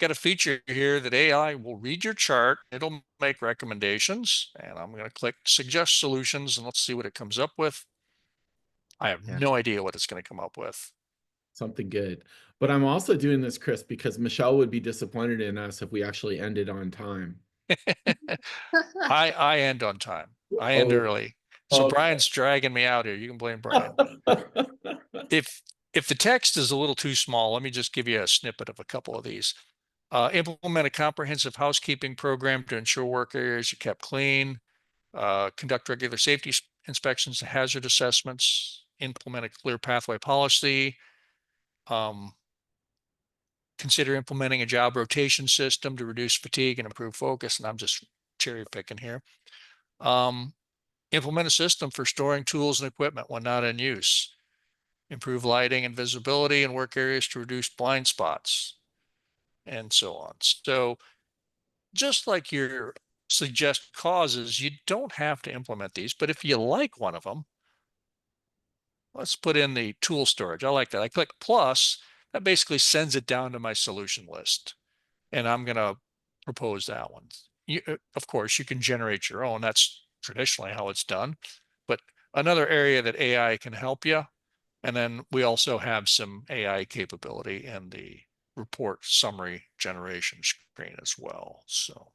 Got a feature here that AI will read your chart. It'll make recommendations, and I'm going to click suggest solutions, and let's see what it comes up with. I have Yeah, no idea what it's going to come up with. something good. But I'm also doing this, Chris, because Michelle would be disappointed in us if we actually ended on time. I end on time. I end Oh, early. So okay. Brian's dragging me out here. You can blame Brian. If the text is a little too small, let me just give you a snippet of a couple of these. Implement a comprehensive housekeeping program to ensure work areas are kept clean. Conduct regular safety inspections and hazard assessments. Implement a clear pathway policy. Um, Consider implementing a job rotation system to reduce fatigue and improve focus. And I'm just cherry picking here. Um, Implement a system for storing tools and equipment when not in use. Improve lighting and visibility in work areas to reduce blind spots, and so on. So just like your suggest causes, you don't have to implement these, but if you like one of them, let's put in the tool storage. I like that. I click plus, that basically sends it down to my solution list, and I'm going to propose that one. Of course, you can generate your own. That's traditionally how it's done, but another area that AI can help you. And then we also have some AI capability in the report summary generation screen as well. So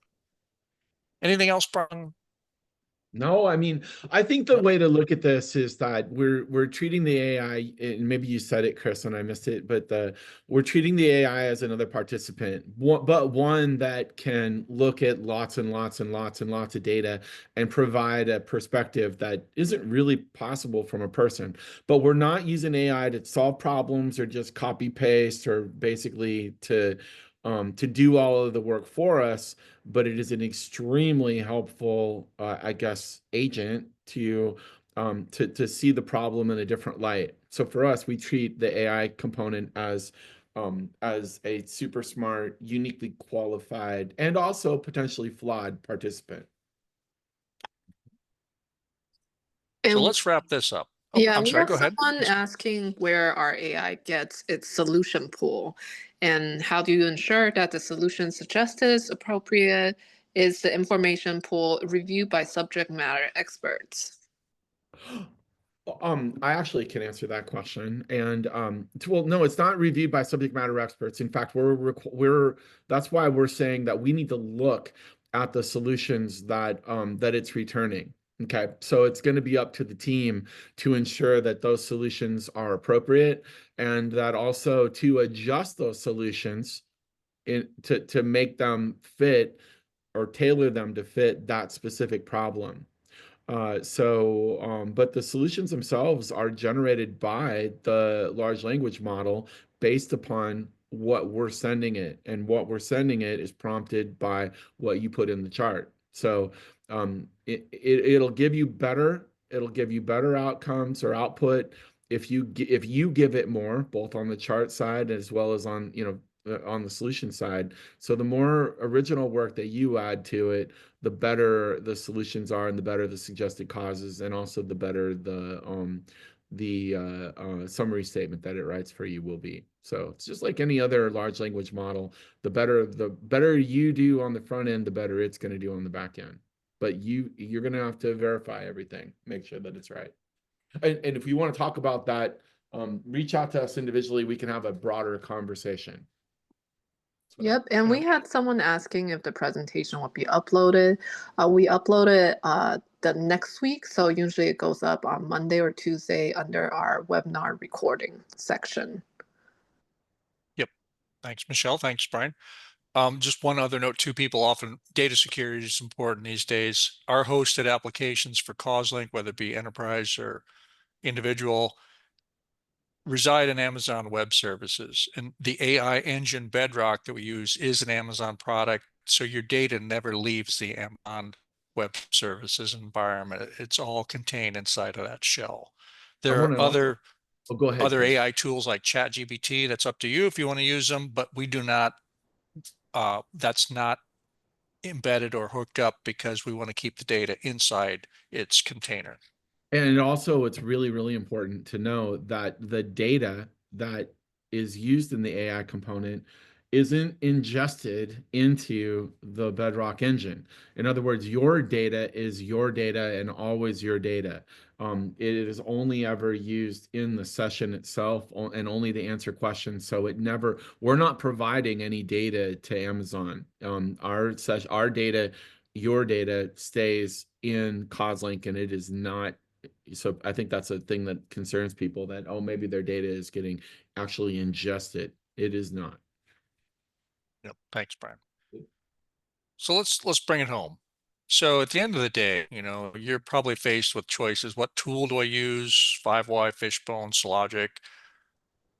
anything else, Brian? No, I mean, I think the Yep. way to look at this is that we're treating the AI, and maybe you said it, Chris, and I missed it, but we're treating the AI as another participant, but one that can look at lots and lots and lots and lots of data and provide a perspective that isn't really possible from a person. But we're not using AI to solve problems or just copy paste or basically to do all of the work for us, but it is an extremely helpful, I guess, agent to see the problem in a different light. So for us, we treat the AI component as a super smart, uniquely qualified, and also potentially flawed participant. So And let's wrap this up. Oh, yeah, I'm we sorry. have Go ahead. someone asking where our AI gets its solution pool and how do you ensure that the solution suggested is appropriate? Is the information pool reviewed by subject matter experts? I actually can answer that question. And well, no, it's not reviewed by subject matter experts. In fact, we're that's why we're saying that we need to look at the solutions that it's returning. Okay, so it's going to be up to the team to ensure that those solutions are appropriate and that also to adjust those solutions to make them fit or tailor them to fit that specific problem. But the solutions themselves are generated by the large language model based upon what we're sending it, and what we're sending it is prompted by what you put in the chart. So it'll give you better outcomes or output if you give it more, both on the chart side as well as on on the solution side. So the more original work that you add to it, the better the solutions are and the better the suggested causes, and also the better the summary statement that it writes for you will be. So it's just like any other large language model. The better you do on the front end, the better it's going to do on the back end. But you're going to have to verify everything, make sure that it's right. And if you want to talk about that, reach out to us individually. We can have a broader conversation. So. Yep, and Yeah. we had someone asking if the presentation would be uploaded. We upload it the next week, so usually it goes up on Monday or Tuesday under our webinar recording section. Yep. Thanks, Michelle. Thanks, Brian. Just one other note, too, people often, data security is important these days. Our hosted applications for CauseLink, whether it be enterprise or individual, reside in Amazon Web Services. And the AI engine Bedrock that we use is an Amazon product. So your data never leaves the Amazon Web Services environment. It's all contained inside of that shell. I There want are to also, oh, go ahead, other Chris. AI tools like ChatGPT. That's up to you if you want to use them, but we do not, that's not embedded or hooked up because we want to keep the data inside its container. And also, it's really, really important to know that the data that is used in the AI component isn't ingested into the Bedrock engine. In other words, your data is your data and always your data. It is only ever used in the session itself and only to answer questions. So we're not providing any data to Amazon. Our data, your data stays in CosLink, and it is not. So I think that's a thing that concerns people, that, oh, maybe their data is getting actually ingested. It is not. Yep. Thanks, Brian. So let's bring it home. So at the end of the day, you're probably faced with choices. What tool do I use? 5Y, Fishbone, Sologic.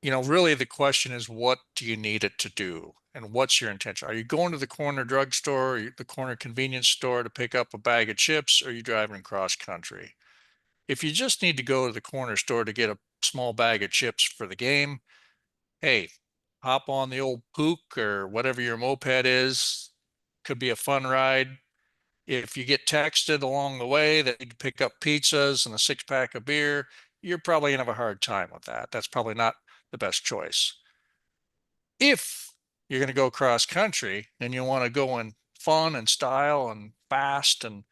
Really the question is, what do you need it to do? And what's your intention? Are you going to the corner drugstore or the corner convenience store to pick up a bag of chips, or are you driving cross country? If you just need to go to the corner store to get a small bag of chips for the game, hey, hop on the old Pook or whatever your moped is. Could be a fun ride. If you get texted along the way that you can pick up pizzas and a 6-pack of beer, you're probably gonna have a hard time with that. That's probably not the best choice. If you're gonna go cross country and you want to go in fun and style and fast and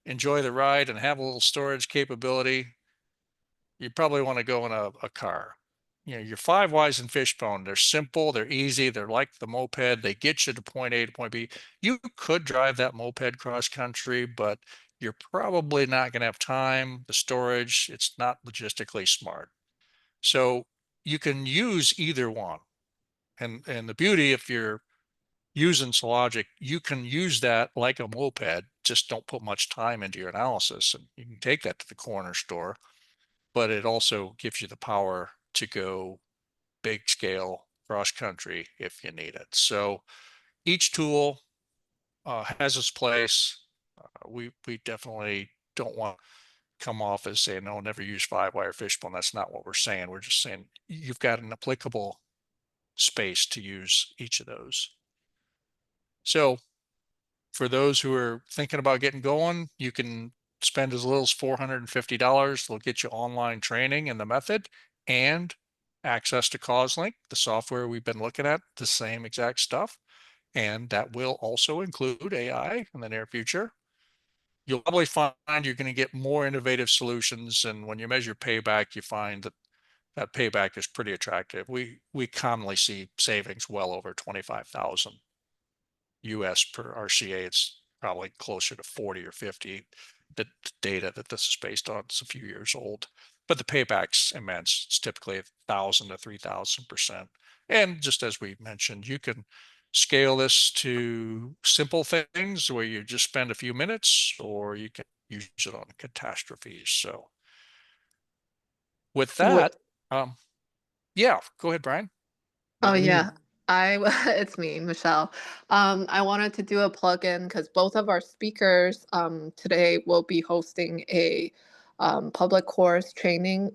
enjoy the ride and have a little storage capability, you probably want to go in a car. Your 5Ys and Fishbone, they're simple, they're easy, they're like the moped, they get you to point A to point B. You could drive that moped cross country, but you're probably not going to have time, the storage, it's not logistically smart. So you can use either one. And the beauty, if you're using Sologic, you can use that like a moped, just don't put much time into your analysis. And you can take that to the corner store, but it also gives you the power to go big scale cross country if you need it. So each tool has its place. We definitely don't want to come off as saying, no, never use 5-wire Fishbone. That's not what we're saying. We're just saying you've got an applicable space to use each of those. So for those who are thinking about getting going, you can spend as little as $450. They'll get you online training in the method and access to CauseLink, the software we've been looking at, the same exact stuff. And that will also include AI in the near future. You'll probably find you're going to get more innovative solutions. And when you measure payback, you find that that payback is pretty attractive. We commonly see savings well over 25,000 US per RCA. It's probably closer to 40 or 50. The data that this is based on is a few years old, but the payback's immense. It's typically 1,000 to 3,000%. And just as we mentioned, you can scale this to simple things where you just spend a few minutes, or you can use it on catastrophes. So with What? that, yeah, go ahead, Brian. Oh Not me. yeah, I it's me, Michelle. I wanted to do a plug-in because both of our speakers today will be hosting a public course training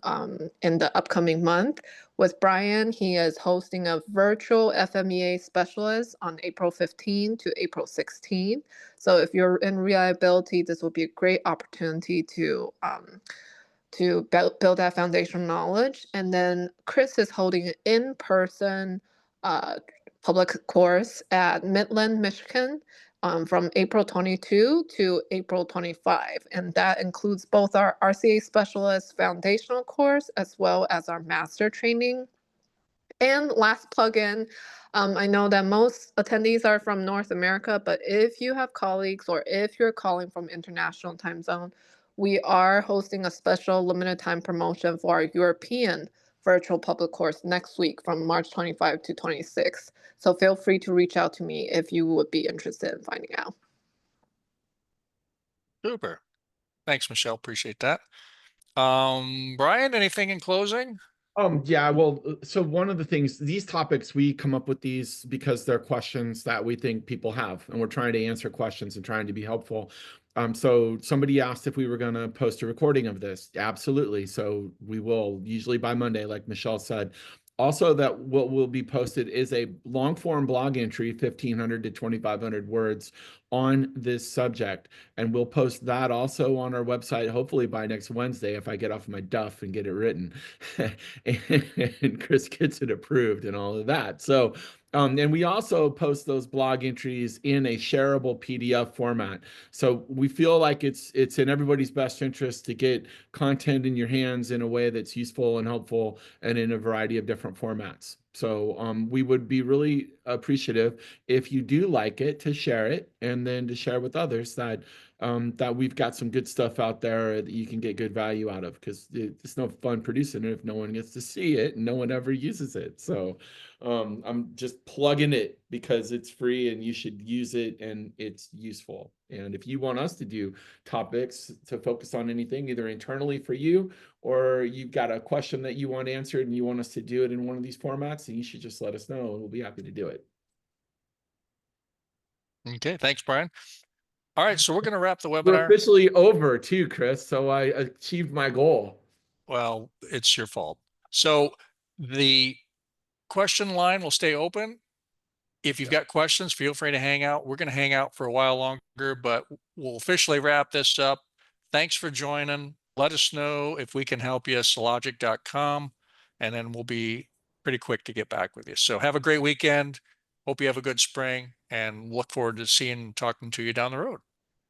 in the upcoming month. With Brian, he is hosting a virtual FMEA specialist on April 15 to April 16. So if you're in reliability, this will be a great opportunity to build that foundational knowledge. And then Chris is holding an in-person uh, public course at Midland, Michigan from April 22 to April 25. And that includes both our RCA Specialist Foundational course as well as our Master Training. And last plugin, I know that most attendees are from North America, but if you have colleagues or if you're calling from international time zone, we are hosting a special limited time promotion for our European virtual public course next week from March 25 to 26. So feel free to reach out to me if you would be interested in finding out. Super. Thanks, Michelle. Appreciate that. Brian, anything in closing? Yeah, well, so one of the things, these topics, we come up with these because they're questions that we think people have, and we're trying to answer questions and trying to be helpful. So somebody asked if we were going to post a recording of this. Absolutely. So we will, usually by Monday, like Michelle said. Also, that what will be posted is a long form blog entry, 1,500 to 2,500 words on this subject. And we'll post that also on our website, hopefully by next Wednesday, if I get off my duff and get it written. And Chris gets it approved and all of that. So, and we also post those blog entries in a shareable PDF format. So we feel like it's in everybody's best interest to get content in your hands in a way that's useful and helpful and in a variety of different formats. So we would be really appreciative if you do like it to share it, and then to share with others that that we've got some good stuff out there that you can get good value out of, because it's no fun producing it if no one gets to see it and no one ever uses it. So I'm just plugging it because it's free and you should use it and it's useful. And if you want us to do topics to focus on anything, either internally for you, or you've got a question that you want answered and you want us to do it in one of these formats, then you should just let us know and we'll be happy to do it. Okay, thanks, Brian. All right, so we're going to wrap the We're webinar. officially over too, Chris. So I achieved my goal. Well, it's your fault. So the question line will stay open. If you've got questions, feel free to hang out. We're going to hang out for a while longer, but we'll officially wrap this up. Thanks for joining. Let us know if we can help you, Sologic.com, and then we'll be pretty quick to get back with you. So have a great weekend. Hope you have a good spring, and look forward to seeing and talking to you down the road.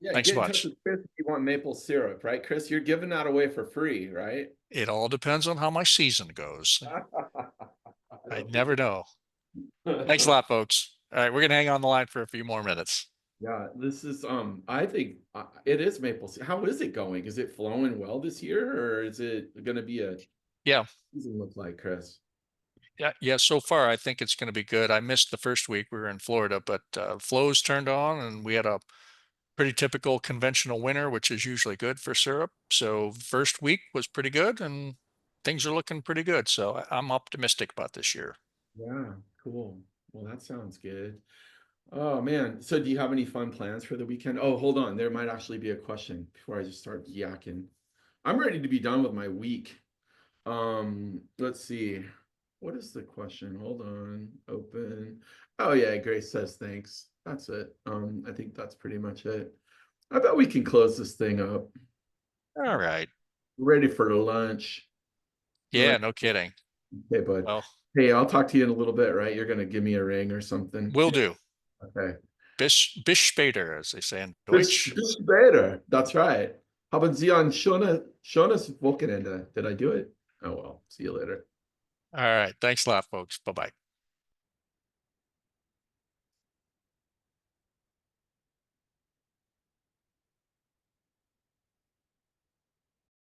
Yeah, Thanks get so in touch much. with Chris if you want maple syrup, right? Chris, you're giving that away for free, right? It all depends on how my season goes. I never know. Thanks a lot, folks. All right, we're going to hang on the line for a few more minutes. Yeah, this is I think it is maple syrup. How is it going? Is it flowing well this year, or is it going to be a Yeah. season look like, Chris? Yeah. So far, I think it's going to be good. I missed the first week. We were in Florida, but flows turned on and we had a pretty typical conventional winter, which is usually good for syrup. So first week was pretty good and things are looking pretty good. So I'm optimistic about this year. Yeah, cool. Well, that sounds good. Oh man. So do you have any fun plans for the weekend? Oh, hold on. There might actually be a question before I just start yakking. I'm ready to be done with my week. Let's see. What is the question? Hold on. Open. Oh yeah, Grace says thanks. That's it. I think that's pretty much it. I bet we can close this thing up. All right. Ready for lunch. All Yeah, right. no kidding. Okay, bud. Well, Hey, I'll talk to you in a little bit, right? You're gonna give me a ring or something. will do. Okay. Bis später, as they say in Bis, Deutsch. bis später. That's right. Haben Sie ein schönes Wochenende? Did I do it? Oh well. See you later. All right. Thanks a lot, folks. Bye-bye.